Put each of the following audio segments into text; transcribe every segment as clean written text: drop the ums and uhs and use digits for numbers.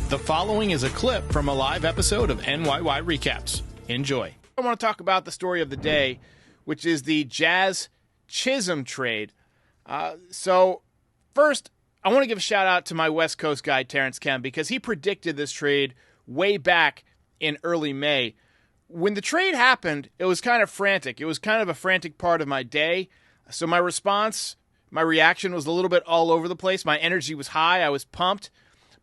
The following is a clip from a live episode of NYY Recaps. Enjoy. I want to talk about the story of the day, which is the Jazz Chisholm trade. So first, I want to give a shout out to my West Coast guy, Terrence Kemp, because he predicted this trade way back in early May. When the trade happened, it was kind of frantic. It was kind of a frantic part of my day. So my reaction was a little bit all over the place. My energy was high. I was pumped.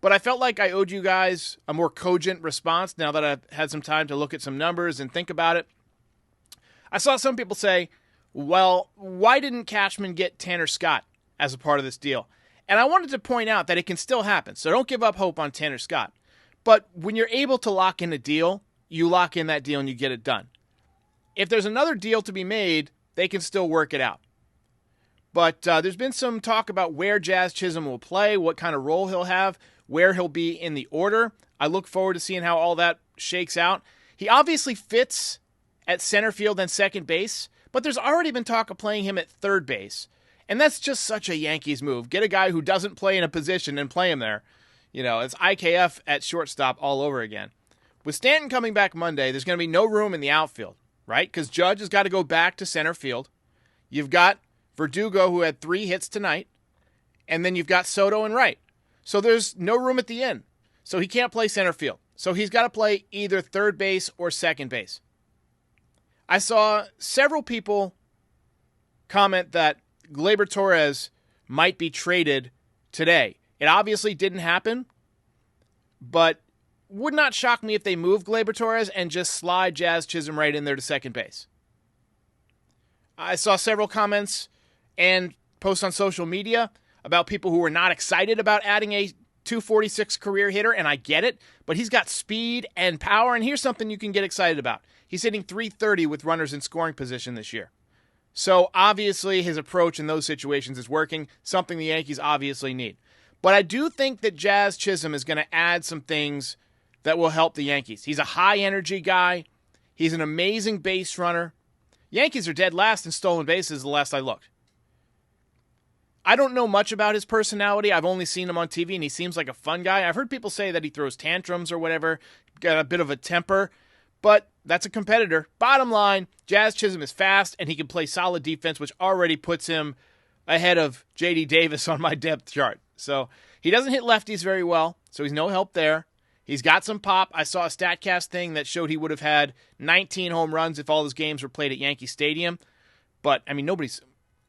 But I felt like I owed you guys a more cogent response now that I've had some time to look at some numbers and think about it. I saw some people say, well, why didn't Cashman get Tanner Scott as a part of this deal? And I wanted to point out that it can still happen, so don't give up hope on Tanner Scott. But when you're able to lock in a deal, you lock in that deal and you get it done. If there's another deal to be made, they can still work it out. But there's been some talk about where Jazz Chisholm will play, what kind of role he'll have, where he'll be in the order. I look forward to seeing how all that shakes out. He obviously fits at center field and second base, but there's already been talk of playing him at third base. And that's just such a Yankees move. Get a guy who doesn't play in a position and play him there. You know, it's IKF at shortstop all over again. With Stanton coming back Monday, there's going to be no room in the outfield, right? Because Judge has got to go back to center field. You've got Verdugo, who had 3 hits tonight, and then you've got Soto and Wright. So there's no room at the end. So he can't play center field. So he's got to play either third base or second base. I saw several people comment that Gleyber Torres might be traded today. It obviously didn't happen, but would not shock me if they moved Gleyber Torres and just slide Jazz Chisholm right in there to second base. I saw several comments and posts on social media about people who were not excited about adding a 246 career hitter, and I get it, but he's got speed and power, and here's something you can get excited about. He's hitting .330 with runners in scoring position this year. So obviously his approach in those situations is working, something the Yankees obviously need. But I do think that Jazz Chisholm is going to add some things that will help the Yankees. He's a high-energy guy. He's an amazing base runner. Yankees are dead last in stolen bases the last I looked. I don't know much about his personality. I've only seen him on TV, and he seems like a fun guy. I've heard people say that he throws tantrums or whatever, got a bit of a temper, but that's a competitor. Bottom line, Jazz Chisholm is fast, and he can play solid defense, which already puts him ahead of J.D. Davis on my depth chart. So he doesn't hit lefties very well, so he's no help there. He's got some pop. I saw a StatCast thing that showed he would have had 19 home runs if all his games were played at Yankee Stadium. But, I mean,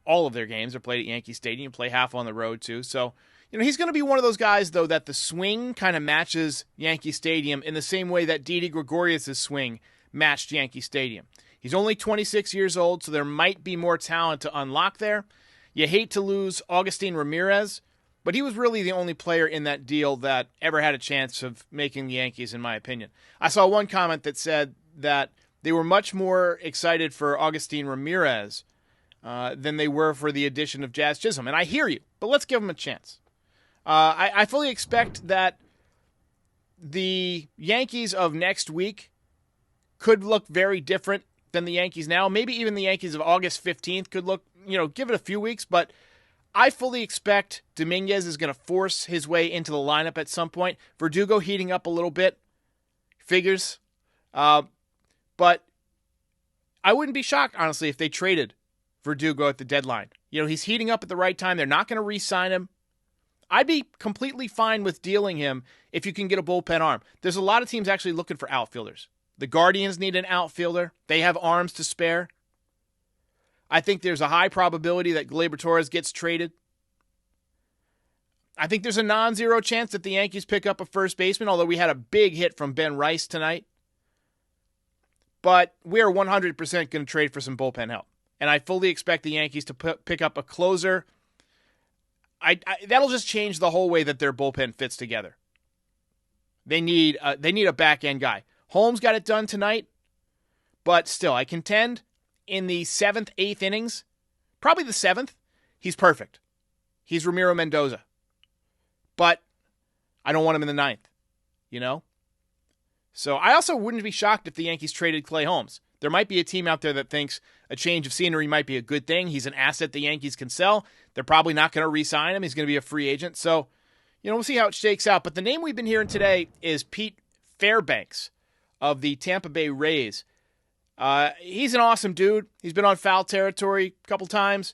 all of their games are played at Yankee Stadium, play half on the road too. So, he's going to be one of those guys, though, that the swing kind of matches Yankee Stadium in the same way that Didi Gregorius' swing matched Yankee Stadium. He's only 26 years old, so there might be more talent to unlock there. You hate to lose Agustin Ramirez, but he was really the only player in that deal that ever had a chance of making the Yankees, in my opinion. I saw one comment that said that they were much more excited for Agustin Ramirez than they were for the addition of Jazz Chisholm. And I hear you, but let's give him a chance. I fully expect that the Yankees of next week could look very different than the Yankees now. Maybe even the Yankees of August 15th could look, give it a few weeks, but I fully expect Dominguez is going to force his way into the lineup at some point. Verdugo heating up a little bit, figures. But I wouldn't be shocked, honestly, if they traded Verdugo at the deadline. He's heating up at the right time. They're not going to re-sign him. I'd be completely fine with dealing him if you can get a bullpen arm. There's a lot of teams actually looking for outfielders. The Guardians need an outfielder. They have arms to spare. I think there's a high probability that Gleyber Torres gets traded. I think there's a non-zero chance that the Yankees pick up a first baseman, although we had a big hit from Ben Rice tonight. But we are 100% going to trade for some bullpen help. And I fully expect the Yankees to pick up a closer. That'll just change the whole way that their bullpen fits together. They need a back-end guy. Holmes got it done tonight, but still, I contend in the 7th, 8th innings, probably the 7th, he's perfect. He's Ramiro Mendoza. But I don't want him in the 9th, So I also wouldn't be shocked if the Yankees traded Clay Holmes. There might be a team out there that thinks a change of scenery might be a good thing. He's an asset the Yankees can sell. They're probably not going to re-sign him. He's going to be a free agent. So, we'll see how it shakes out. But the name we've been hearing today is Pete Fairbanks of the Tampa Bay Rays. He's an awesome dude. He's been on Foul Territory a couple times.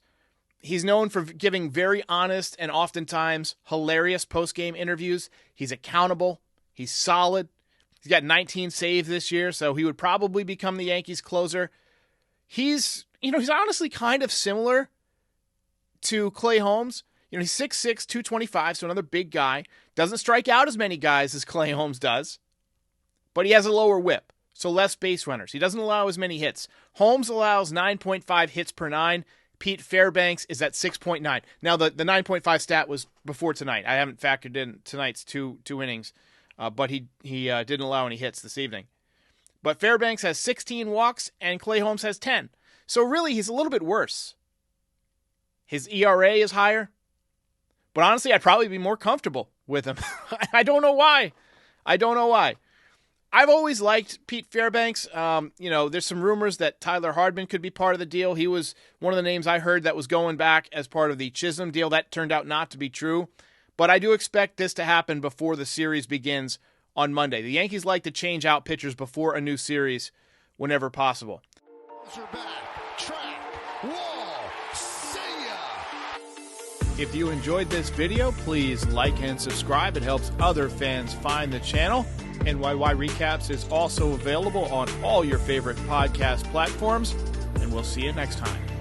He's known for giving very honest and oftentimes hilarious post-game interviews. He's accountable. He's solid. He's got 19 saves this year, so he would probably become the Yankees closer. He's honestly kind of similar to Clay Holmes. He's 6'6", 225, so another big guy. Doesn't strike out as many guys as Clay Holmes does, but he has a lower whip, so less base runners. He doesn't allow as many hits. Holmes allows 9.5 hits per 9. Pete Fairbanks is at 6.9. Now, the 9.5 stat was before tonight. I haven't factored in tonight's two innings, but he didn't allow any hits this evening. But Fairbanks has 16 walks, and Clay Holmes has 10. So really, he's a little bit worse. His ERA is higher, but honestly, I'd probably be more comfortable with him. I don't know why. I've always liked Pete Fairbanks. There's some rumors that Tyler Hardman could be part of the deal. He was one of the names I heard that was going back as part of the Chisholm deal. That turned out not to be true. But I do expect this to happen before the series begins on Monday. The Yankees like to change out pitchers before a new series whenever possible. If you enjoyed this video, please like and subscribe. It helps other fans find the channel. NYY Recaps is also available on all your favorite podcast platforms, and we'll see you next time.